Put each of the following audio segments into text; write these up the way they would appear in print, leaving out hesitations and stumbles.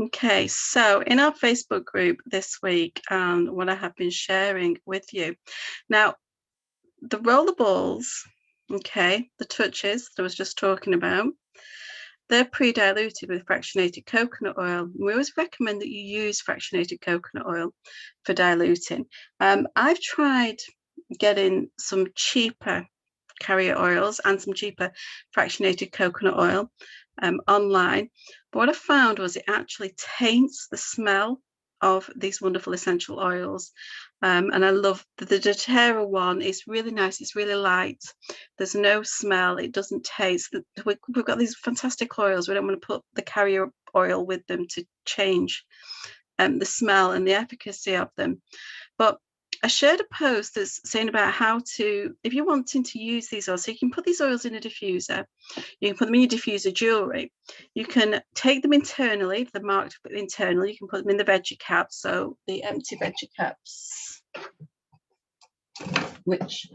Okay, so in our Facebook group this week, what I have been sharing with you. Now, the roller balls, okay, the touches that I was just talking about, they're pre-diluted with fractionated coconut oil. We always recommend that you use fractionated coconut oil for diluting. I've tried getting some cheaper carrier oils and some cheaper fractionated coconut oil online. But what I found was it actually taints the smell of these wonderful essential oils. And I love the doTERRA one. It's really nice. It's really light. There's no smell. It doesn't taste. We've got these fantastic oils. We don't want to put the carrier oil with them to change the smell and the efficacy of them. But I shared a post that's saying about how to, if you're wanting to use these oils, so you can put these oils in a diffuser, you can put them in your diffuser jewelry, you can take them internally, if they're marked internally, you can put them in the veggie caps, so the empty veggie caps, which,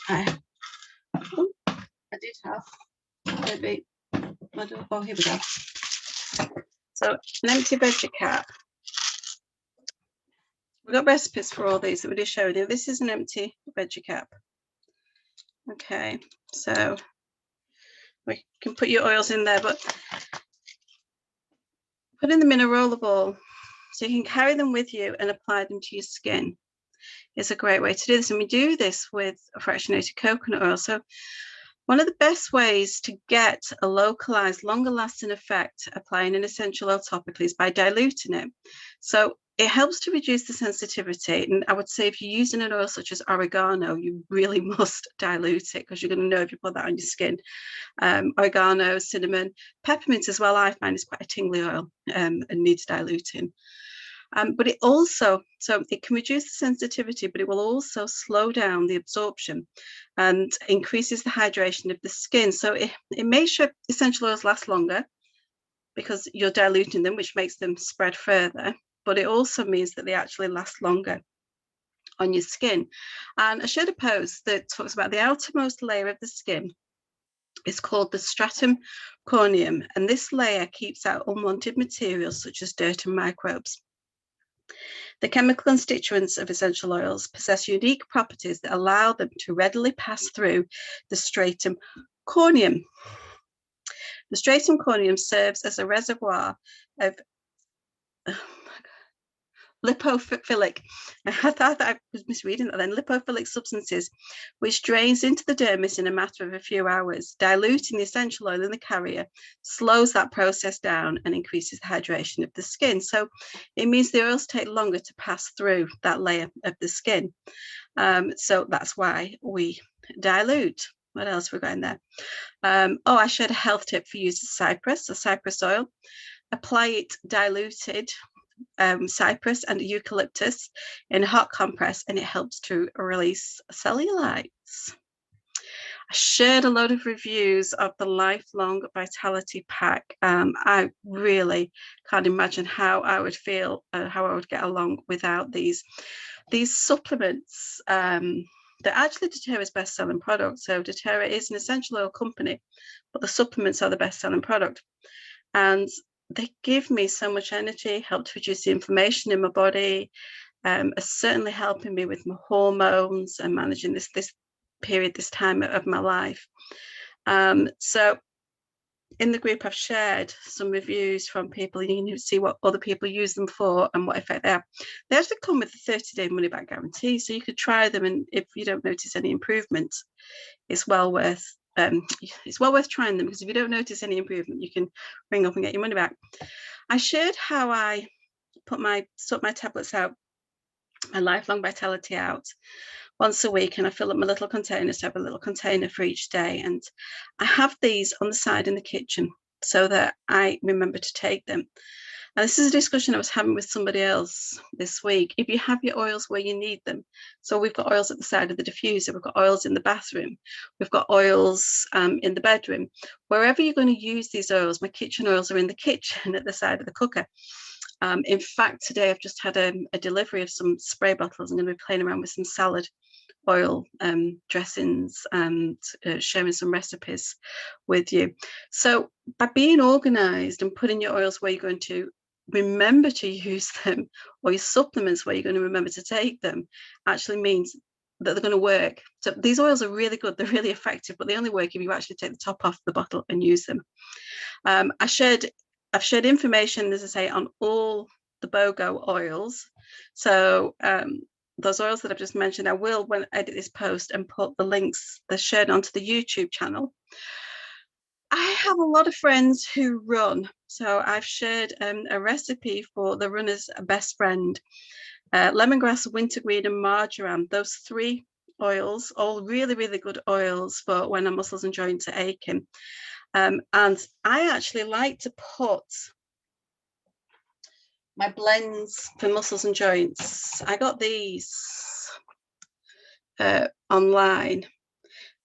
I did have, maybe, oh, here we go. So an empty veggie cap. We've got recipes for all these that we just showed you. This is an empty veggie cap. Okay, so we can put your oils in there, but putting them in a roller ball so you can carry them with you and apply them to your skin is a great way to do this. And we do this with a fractionated coconut oil. So one of the best ways to get a localized, longer lasting effect applying an essential oil topically is by diluting it. So it helps to reduce the sensitivity. And I would say if you're using an oil such as oregano, you really must dilute it because you're going to know if you put that on your skin. Oregano, cinnamon, peppermint as well, I find is quite a tingly oil and needs diluting. But it also, so it can reduce the sensitivity, but it will also slow down the absorption and increases the hydration of the skin. So it makes sure essential oils last longer because you're diluting them, which makes them spread further. But it also means that they actually last longer on your skin. And I shared a post that talks about the outermost layer of the skin. It's called the stratum corneum, and this layer keeps out unwanted materials such as dirt and microbes. The chemical constituents of essential oils possess unique properties that allow them to readily pass through the stratum corneum. The stratum corneum serves as a reservoir of lipophilic, I thought that I was misreading that then, lipophilic substances, which drains into the dermis in a matter of a few hours. Diluting the essential oil in the carrier slows that process down and increases the hydration of the skin. So it means the oils take longer to pass through that layer of the skin. So that's why we dilute. What else we got in there? I shared a health tip for using cypress, so cypress oil. Apply it diluted cypress and eucalyptus in a hot compress, and it helps to release cellulites. I shared a lot of reviews of the Lifelong Vitality Pack. I really can't imagine how I would feel, how I would get along without these supplements. They're actually doTERRA's best-selling product. So doTERRA is an essential oil company, but the supplements are the best-selling product. And they give me so much energy, help to reduce the inflammation in my body, are certainly helping me with my hormones and managing this period, this time of my life. So in the group, I've shared some reviews from people. You can see what other people use them for and what effect they have. They actually come with a 30-day money-back guarantee, so you could try them, and if you don't notice any improvement, it's well worth trying them, because if you don't notice any improvement, you can ring up and get your money back. I shared how I sort my tablets out, my Lifelong Vitality out once a week, and I fill up my little containers to have a little container for each day. And I have these on the side in the kitchen so that I remember to take them. And this is a discussion I was having with somebody else this week. If you have your oils where you need them, so we've got oils at the side of the diffuser, we've got oils in the bathroom, we've got oils in the bedroom. Wherever you're going to use these oils, my kitchen oils are in the kitchen at the side of the cooker. In fact, today I've just had a delivery of some spray bottles. I'm going to be playing around with some salad oil dressings and sharing some recipes with you. So by being organized and putting your oils where you're going to remember to use them, or your supplements where you're going to remember to take them, actually means that they're going to work. So these oils are really good, they're really effective, but they only work if you actually take the top off the bottle and use them. I've shared information, as I say, on all the BOGO oils. So those oils that I've just mentioned, I will, when I edit this post, and put the links they're shared onto the YouTube channel. I have a lot of friends who run, so I've shared a recipe for the runner's best friend. Lemongrass, wintergreen and marjoram, those 3 oils, all really, really good oils for when our muscles and joints are aching. And I actually like to put my blends for muscles and joints. I got these online,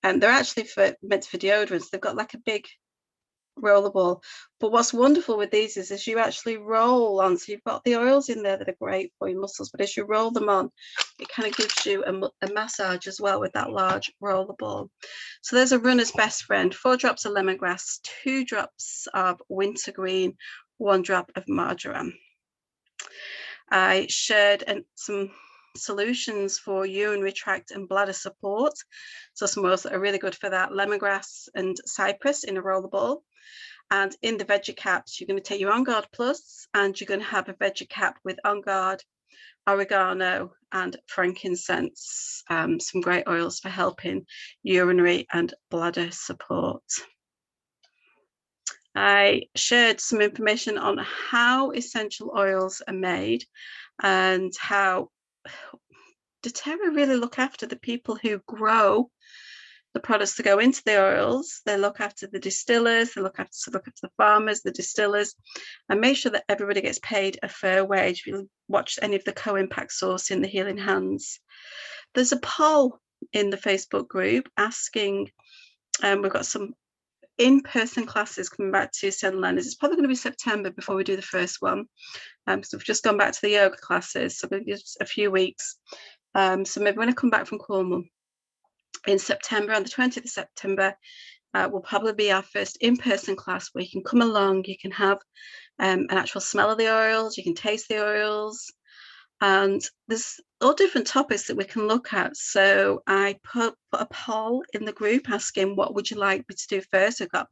and they're actually meant for deodorants. They've got like a big rollable, but what's wonderful with these is you actually roll on, so you've got the oils in there that are great for your muscles, but as you roll them on, it kind of gives you a massage as well with that large rollable. So there's a runner's best friend: 4 drops of lemongrass, 2 drops of wintergreen, 1 drop of marjoram. I shared some solutions for urinary tract and bladder support, so some oils that are really good for that: lemongrass and cypress in a rollable. And in the veggie caps, you're going to take your On Guard Plus, and you're going to have a veggie cap with On Guard, oregano and frankincense. Some great oils for helping urinary and bladder support. I shared some information on how essential oils are made and how doTERRA really look after the people who grow the products that go into the oils. They look after the distillers, they look after the farmers, the distillers, and make sure that everybody gets paid a fair wage. If you watch any of the co-impact sourcing, the Healing Hands, there's a poll in the Facebook group asking, we've got some in-person classes coming back to St. Leonard's. It's probably going to be September before we do the first one, because we've just gone back to the yoga classes, so maybe just a few weeks. So maybe when I come back from Cornwall in September, on the 20th of September, will probably be our first in-person class where you can come along, you can have an actual smell of the oils, you can taste the oils, and there's all different topics that we can look at. So I put a poll in the group asking, what would you like me to do first? I've got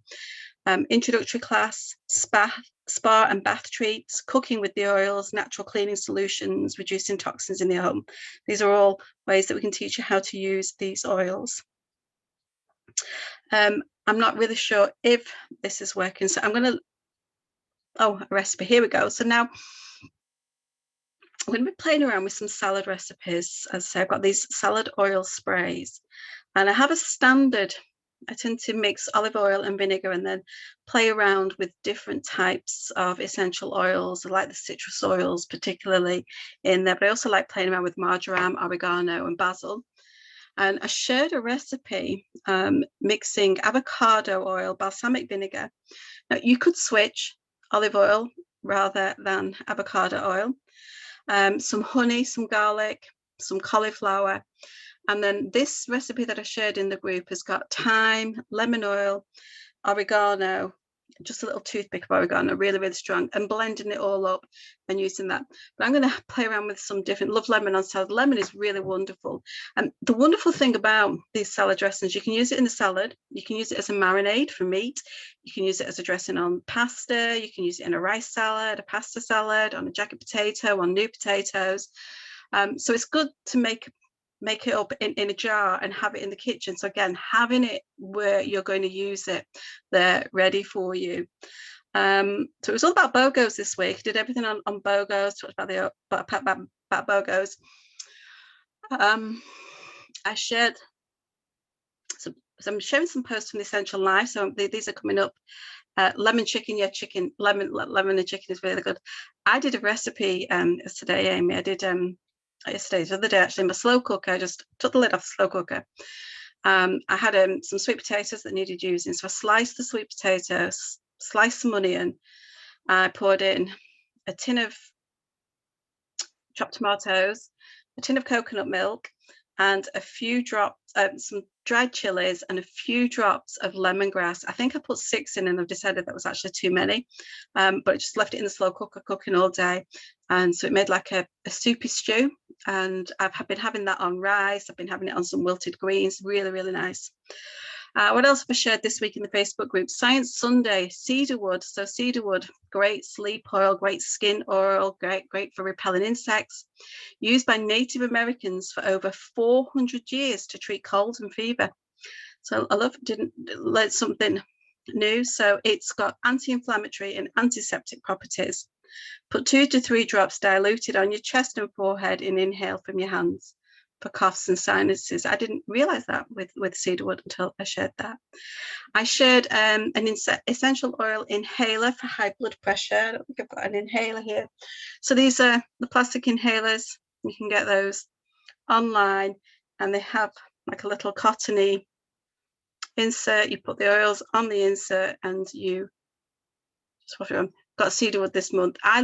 introductory class, spa and bath treats, cooking with the oils, natural cleaning solutions, reducing toxins in the home. These are all ways that we can teach you how to use these oils. I'm not really sure if this is working, so I'm going to, a recipe, here we go. So now I'm going to be playing around with some salad recipes. As I say, I've got these salad oil sprays, and I have a standard. I tend to mix olive oil and vinegar and then play around with different types of essential oils. I like the citrus oils particularly in there, but I also like playing around with marjoram, oregano and basil. And I shared a recipe mixing avocado oil, balsamic vinegar. Now you could switch olive oil rather than avocado oil, some honey, some garlic, some cauliflower. And then this recipe that I shared in the group has got thyme, lemon oil, oregano, just a little toothpick of oregano, really, really strong, and blending it all up and using that. But I'm going to play around with some different, love lemon on salad. Lemon is really wonderful. And the wonderful thing about these salad dressings, you can use it in the salad, you can use it as a marinade for meat, you can use it as a dressing on pasta, you can use it in a rice salad, a pasta salad, on a jacket potato, on new potatoes. So it's good to make it up in a jar and have it in the kitchen. So again, having it where you're going to use it, they're ready for you. So it was all about BOGOs this week. Did everything on BOGOs, talked about BOGOs. I shared so I'm sharing some posts from the Essential Life. So these are coming up. Lemon chicken, lemon and chicken is really good. I did a recipe today, Amy. I did yesterday, the other day actually, in my slow cooker. I just took the lid off the slow cooker. I had some sweet potatoes that needed using, so I sliced the sweet potatoes, sliced some onion. I poured in a tin of chopped tomatoes, a tin of coconut milk, and a few drops, some dried chilies and a few drops of lemongrass. I think I put 6 in and I've decided that was actually too many, but I just left it in the slow cooker cooking all day. And so it made like a soupy stew, and I've been having that on rice. I've been having it on some wilted greens, really, really nice. What else have I shared this week in the Facebook group? Science Sunday, cedarwood. So cedarwood, great sleep oil, great skin oil, great for repelling insects. Used by Native Americans for over 400 years to treat cold and fever. So I learn something new. So it's got anti-inflammatory and antiseptic properties. Put 2 to 3 drops diluted on your chest and forehead and inhale from your hands for coughs and sinuses. I didn't realize that with cedarwood until I shared that. I shared an essential oil inhaler for high blood pressure. I don't think I've got an inhaler here. So these are the plastic inhalers. You can get those online, and they have like a little cottony insert. You put the oils on the insert and you just wash it on. Got cedarwood this month. I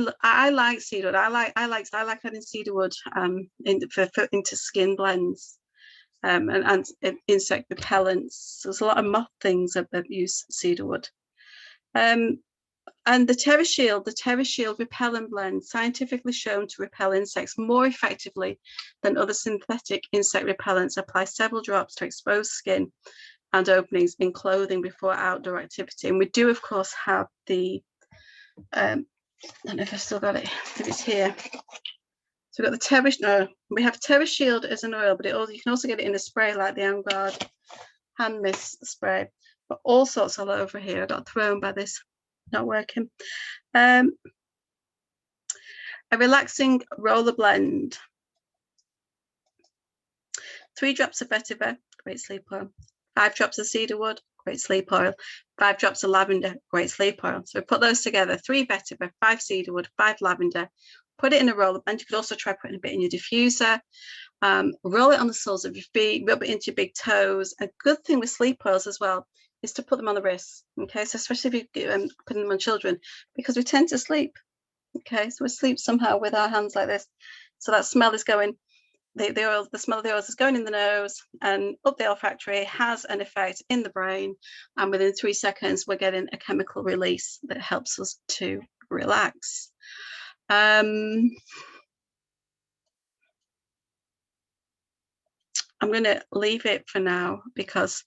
like cedarwood. I like adding cedarwood into skin blends, and insect repellents. There's a lot of moth things that use cedarwood. And the TerraShield repellent blend, scientifically shown to repel insects more effectively than other synthetic insect repellents. Apply several drops to exposed skin and openings in clothing before outdoor activity. And we do, of course, have the I don't know if I've still got it, if it's here. So we've got the we have TerraShield as an oil, but you can also get it in a spray like the On Guard hand mist spray. But all sorts all over here. I got thrown by this not working. A relaxing roller blend. 3 drops of vetiver, great sleep oil. 5 drops of cedarwood, great sleep oil. 5 drops of lavender, great sleep oil. So we put those together, 3 vetiver, 5 cedarwood, 5 lavender. Put it in a roller blend. You could also try putting a bit in your diffuser. Roll it on the soles of your feet, rub it into your big toes. A good thing with sleep oils as well is to put them on the wrists. Okay, so especially if you're putting them on children, because we tend to sleep. Okay, so we sleep somehow with our hands like this. So that smell is going, the smell of the oils is going in the nose and up the olfactory, has an effect in the brain, and within 3 seconds we're getting a chemical release that helps us to relax. I'm going to leave it for now because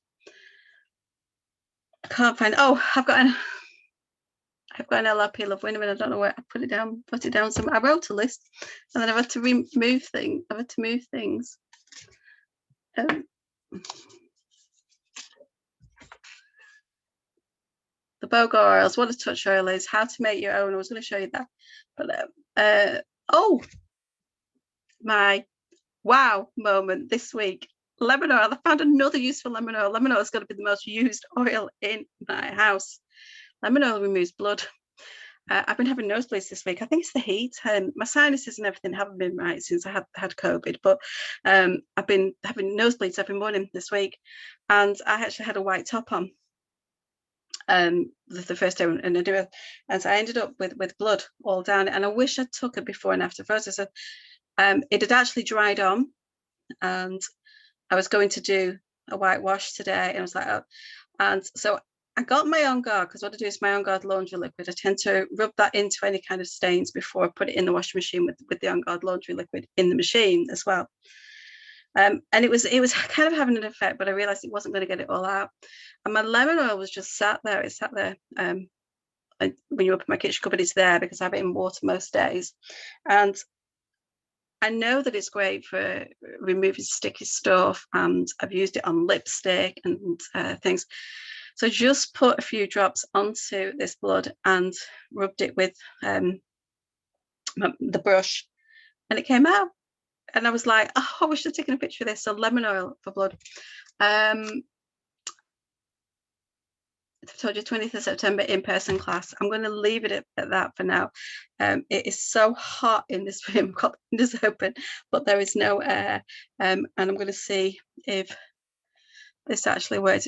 I can't find. Oh, I've got an LRP Love Winner, and I don't know where I put it down. Put it down somewhere. I wrote a list, and then I've had to remove things. I've had to move things. The Bogor oils. What a touch oil is. How to make your own. I was going to show you that, but oh, my wow moment this week. Lemon oil. I found another use for lemon oil. Lemon oil is going to be the most used oil in my house. Lemon oil removes blood. I've been having nosebleeds this week. I think it's the heat. My sinuses and everything haven't been right since I had COVID, but I've been having nosebleeds every morning this week, and I actually had a white top on the first day, and so I ended up with blood all down it. And I wish I took a before and after photo. So it had actually dried on, and I was going to do a whitewash today, and I was like, oh, and so I got my On Guard, because what I do is my On Guard laundry liquid. I tend to rub that into any kind of stains before I put it in the washing machine with the On Guard laundry liquid in the machine as well. And it was kind of having an effect, but I realized it wasn't going to get it all out. And my lemon oil was just sat there. It sat there. When you open my kitchen cupboard, it's there because I have it in water most days. And I know that it's great for removing sticky stuff, and I've used it on lipstick and things. So just put a few drops onto this blood and rubbed it with the brush, and it came out. And I was like, oh, I wish I'd taken a picture of this. So lemon oil for blood. I told you 20th of September in-person class. I'm going to leave it at that for now. It is so hot in this room. I've got the windows open, but there is no air. And I'm going to see if this actually works.